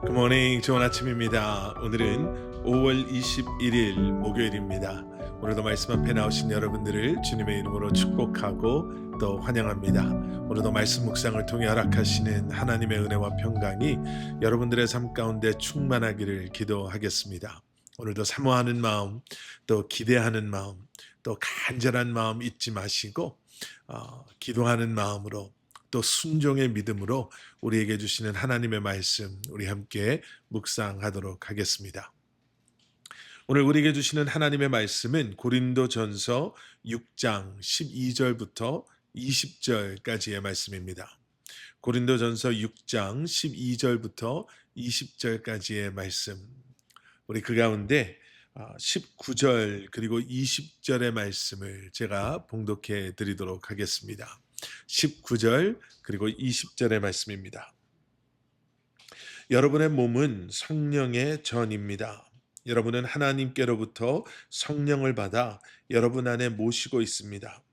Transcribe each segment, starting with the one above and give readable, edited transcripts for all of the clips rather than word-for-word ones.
굿모닝, 좋은 아침입니다. 오늘은 5월 21일 목요일입니다. 오늘도 말씀 앞에 나오신 여러분들을 주님의 이름으로 축복하고 또 환영합니다. 오늘도 말씀 묵상을 통해 허락하시는 하나님의 은혜와 평강이 여러분들의 삶 가운데 충만하기를 기도하겠습니다. 오늘도 사모하는 마음, 또 기대하는 마음, 또 간절한 마음 잊지 마시고 기도하는 마음으로 또 순종의 믿음으로 우리에게 주시는 하나님의 말씀 우리 함께 묵상하도록 하겠습니다. 오늘 우리에게 주시는 하나님의 말씀은 고린도전서 6장 12절부터 20절까지의 말씀입니다. 고린도전서 6장 12절부터 20절까지의 말씀. 우리 그 가운데 19절 그리고 20절의 말씀을 제가 봉독해 드리도록 하겠습니다. 19절 그리고 20절의 말씀입니다. 여러분의 몸은 성령의 전입니다. 여러분은 하나님께로부터 성령을 받아 여러분 안에 모시고 있습니다.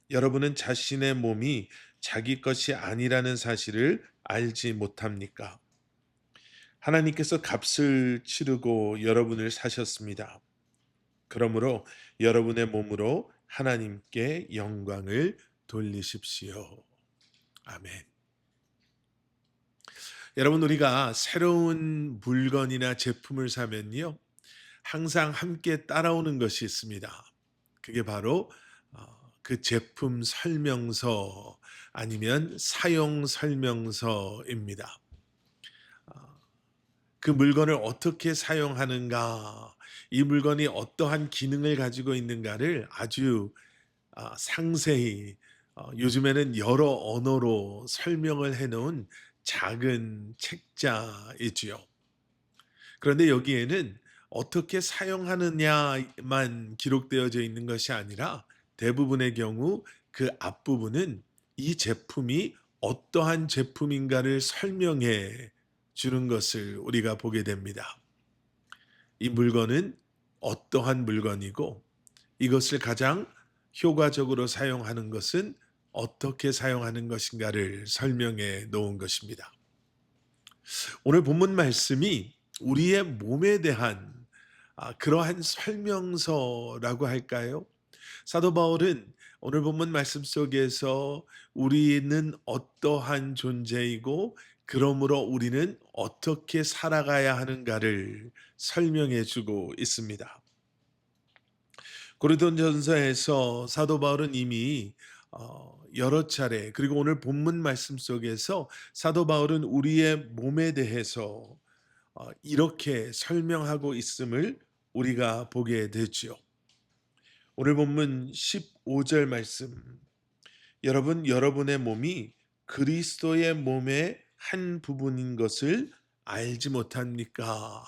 여러분은 자신의 몸이 자기 것이 아니라는 사실을 알지 못합니까? 하나님께서 값을 치르고 여러분을 사셨습니다. 그러므로 여러분의 몸으로 하나님께 영광을 돌리십시오. 아멘. 여러분, 우리가 새로운 물건이나 제품을 사면요, 항상 함께 따라오는 것이 있습니다. 그게 바로 그 제품 설명서 아니면 사용 설명서입니다. 그 물건을 어떻게 사용하는가, 이 물건이 어떠한 기능을 가지고 있는가를 아주 상세히 요즘에는 여러 언어로 설명을 해놓은 작은 책자이지요. 그런데 여기에는 어떻게 사용하느냐만 기록되어져 있는 것이 아니라 대부분의 경우 그 앞부분은 이 제품이 어떠한 제품인가를 설명해 주는 것을 우리가 보게 됩니다. 이 물건은 어떠한 물건이고 이것을 가장 효과적으로 사용하는 것은 어떻게 사용하는 것인가를 설명해 놓은 것입니다. 오늘 본문 말씀이 우리의 몸에 대한 그러한 설명서라고 할까요? 사도 바울은 오늘 본문 말씀 속에서 우리는 어떠한 존재이고 그러므로 우리는 어떻게 살아가야 하는가를 설명해 주고 있습니다. 고린도전서에서 사도 바울은 이미 여러 차례, 그리고 오늘 본문 말씀 속에서 사도 바울은 우리의 몸에 대해서 이렇게 설명하고 있음을 우리가 보게 되지요. 오늘 본문 15절 말씀, 여러분의 몸이 그리스도의 몸의 한 부분인 것을 알지 못합니까?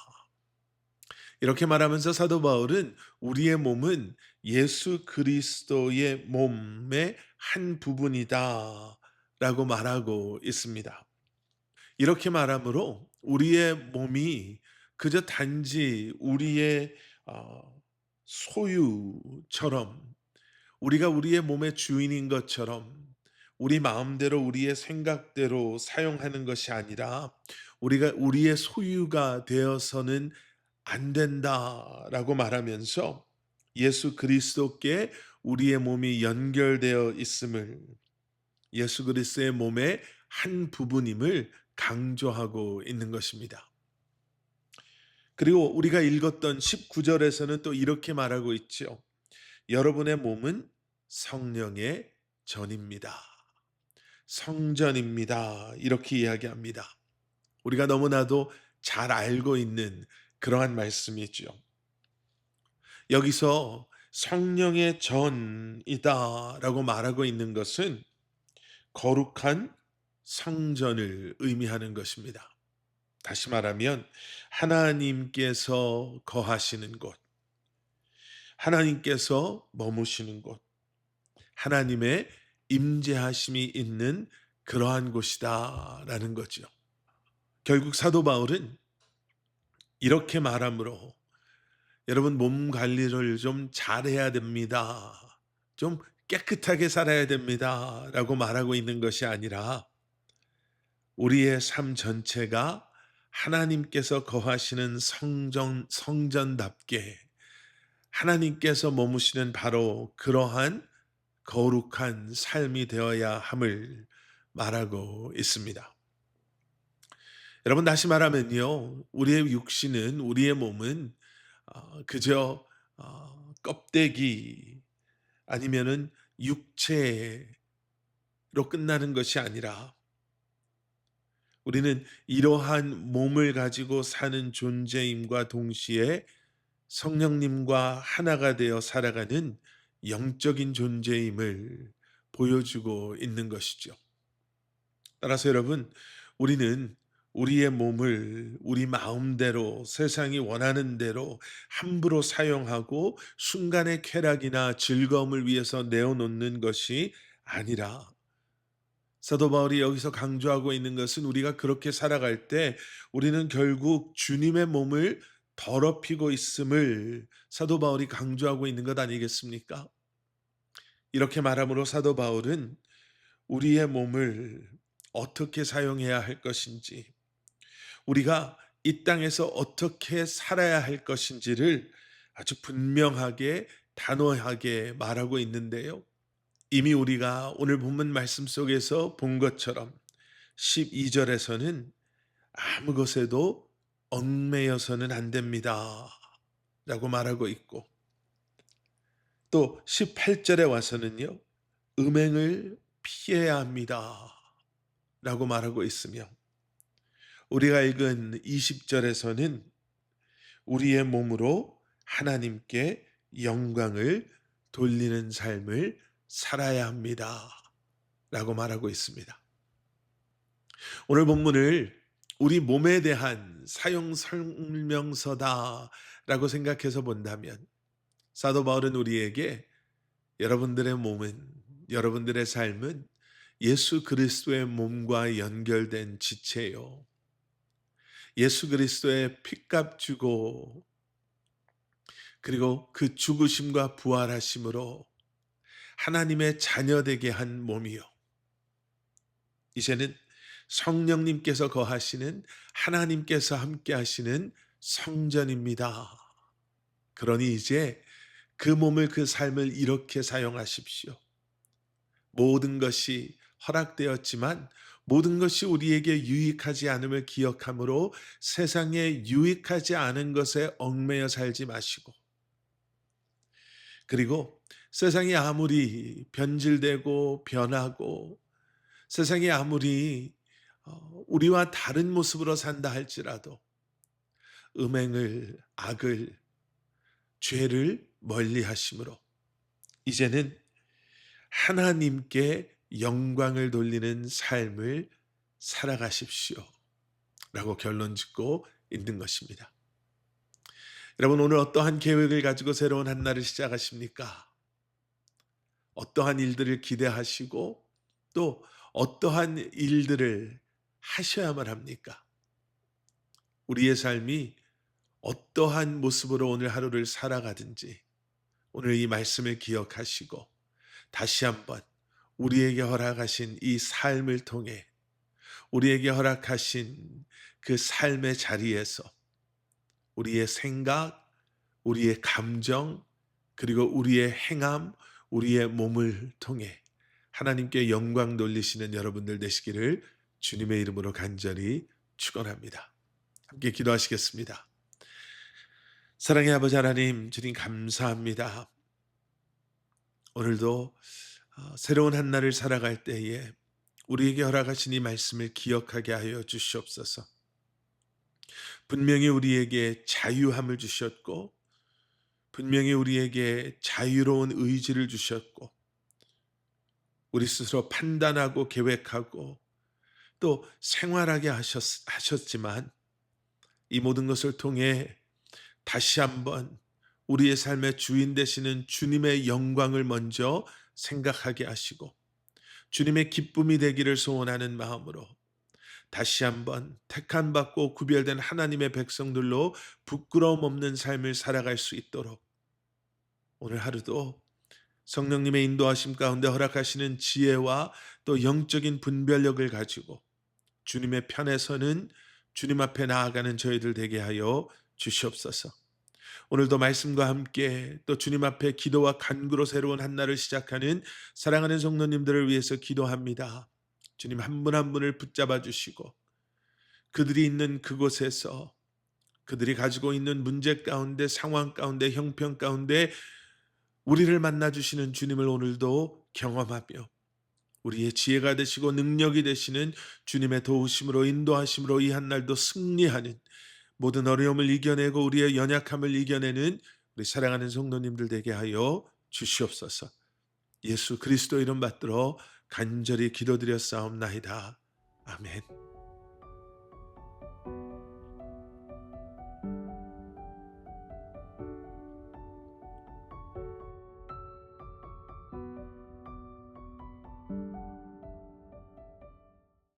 이렇게 말하면서 사도 바울은 우리의 몸은 예수 그리스도의 몸의 한 부분이다 라고 말하고 있습니다. 이렇게 말하므로 우리의 몸이 그저 단지 우리의 소유처럼, 우리가 우리의 몸의 주인인 것처럼 우리 마음대로 우리의 생각대로 사용하는 것이 아니라 우리가 우리의 소유가 되어서는 안 된다라고 말하면서 예수 그리스도께 우리의 몸이 연결되어 있음을, 예수 그리스도의 몸의 한 부분임을 강조하고 있는 것입니다. 그리고 우리가 읽었던 19절에서는 또 이렇게 말하고 있죠. 여러분의 몸은 성령의 전입니다. 성전입니다. 이렇게 이야기합니다. 우리가 너무나도 잘 알고 있는 그러한 말씀이죠. 여기서 성령의 전이다라고 말하고 있는 것은 거룩한 성전을 의미하는 것입니다. 다시 말하면 하나님께서 거하시는 곳, 하나님께서 머무시는 곳, 하나님의 임재하심이 있는 그러한 곳이다라는 거죠. 결국 사도 바울은 이렇게 말하므로 여러분 몸 관리를 좀 잘해야 됩니다. 좀 깨끗하게 살아야 됩니다. 라고 말하고 있는 것이 아니라 우리의 삶 전체가 하나님께서 거하시는 성전답게 하나님께서 머무시는 바로 그러한 거룩한 삶이 되어야 함을 말하고 있습니다. 여러분, 다시 말하면요, 우리의 육신은, 우리의 몸은 그저 껍데기 아니면은 육체로 끝나는 것이 아니라 우리는 이러한 몸을 가지고 사는 존재임과 동시에 성령님과 하나가 되어 살아가는 영적인 존재임을 보여주고 있는 것이죠. 따라서 여러분, 우리는 우리의 몸을 우리 마음대로 세상이 원하는 대로 함부로 사용하고 순간의 쾌락이나 즐거움을 위해서 내어놓는 것이 아니라, 사도 바울이 여기서 강조하고 있는 것은 우리가 그렇게 살아갈 때 우리는 결국 주님의 몸을 더럽히고 있음을 사도 바울이 강조하고 있는 것 아니겠습니까? 이렇게 말함으로 사도 바울은 우리의 몸을 어떻게 사용해야 할 것인지, 우리가 이 땅에서 어떻게 살아야 할 것인지를 아주 분명하게 단호하게 말하고 있는데요. 이미 우리가 오늘 본문 말씀 속에서 본 것처럼 12절에서는 아무 것에도 얽매여서는 안 됩니다 라고 말하고 있고, 또 18절에 와서는요, 음행을 피해야 합니다 라고 말하고 있으며, 우리가 읽은 20절에서는 우리의 몸으로 하나님께 영광을 돌리는 삶을 살아야 합니다 라고 말하고 있습니다. 오늘 본문을 우리 몸에 대한 사용 설명서다 라고 생각해서 본다면, 사도 바울은 우리에게 여러분들의 몸은, 여러분들의 삶은 예수 그리스도의 몸과 연결된 지체요, 예수 그리스도의 피값 주고 그리고 그 죽으심과 부활하심으로 하나님의 자녀되게 한 몸이요, 이제는 성령님께서 거하시는, 하나님께서 함께 하시는 성전입니다. 그러니 이제 그 몸을, 그 삶을 이렇게 사용하십시오. 모든 것이 허락되었지만 모든 것이 우리에게 유익하지 않음을 기억함으로 세상에 유익하지 않은 것에 얽매여 살지 마시고, 그리고 세상이 아무리 변질되고 변하고 세상이 아무리 우리와 다른 모습으로 산다 할지라도 음행을, 악을, 죄를 멀리 하심으로 이제는 하나님께 영광을 돌리는 삶을 살아가십시오 라고 결론 짓고 있는 것입니다. 여러분, 오늘 어떠한 계획을 가지고 새로운 한 날을 시작하십니까? 어떠한 일들을 기대하시고 또 어떠한 일들을 하셔야만 합니까? 우리의 삶이 어떠한 모습으로 오늘 하루를 살아가든지 오늘 이 말씀을 기억하시고 다시 한번 우리에게 허락하신 이 삶을 통해 우리에게 허락하신 그 삶의 자리에서 우리의 생각, 우리의 감정, 그리고 우리의 행함, 우리의 몸을 통해 하나님께 영광 돌리시는 여러분들 되시기를 주님의 이름으로 간절히 축원합니다. 함께 기도하시겠습니다. 사랑의 아버지 하나님, 주님 감사합니다. 오늘도 새로운 한 날을 살아갈 때에 우리에게 허락하신 이 말씀을 기억하게 하여 주시옵소서. 분명히 우리에게 자유함을 주셨고 분명히 우리에게 자유로운 의지를 주셨고 우리 스스로 판단하고 계획하고 또 생활하게 하셨지만 이 모든 것을 통해 다시 한번 우리의 삶의 주인 되시는 주님의 영광을 먼저 생각하게 하시고 주님의 기쁨이 되기를 소원하는 마음으로 다시 한번 택함 받고 구별된 하나님의 백성들로 부끄러움 없는 삶을 살아갈 수 있도록 오늘 하루도 성령님의 인도하심 가운데 허락하시는 지혜와 또 영적인 분별력을 가지고 주님의 편에 서는 주님 앞에 나아가는 저희들 되게 하여 주시옵소서. 오늘도 말씀과 함께 또 주님 앞에 기도와 간구로 새로운 한 날을 시작하는 사랑하는 성도님들을 위해서 기도합니다. 주님 한 분 한 분을 붙잡아 주시고 그들이 있는 그곳에서 그들이 가지고 있는 문제 가운데, 상황 가운데, 형편 가운데 우리를 만나 주시는 주님을 오늘도 경험하며 우리의 지혜가 되시고 능력이 되시는 주님의 도우심으로, 인도하심으로 이 한 날도 승리하는, 모든 어려움을 이겨내고 우리의 연약함을 이겨내는 우리 사랑하는 성도님들 되게 하여 주시옵소서. 예수 그리스도 이름 받들어 간절히 기도드렸사옵나이다. 아멘.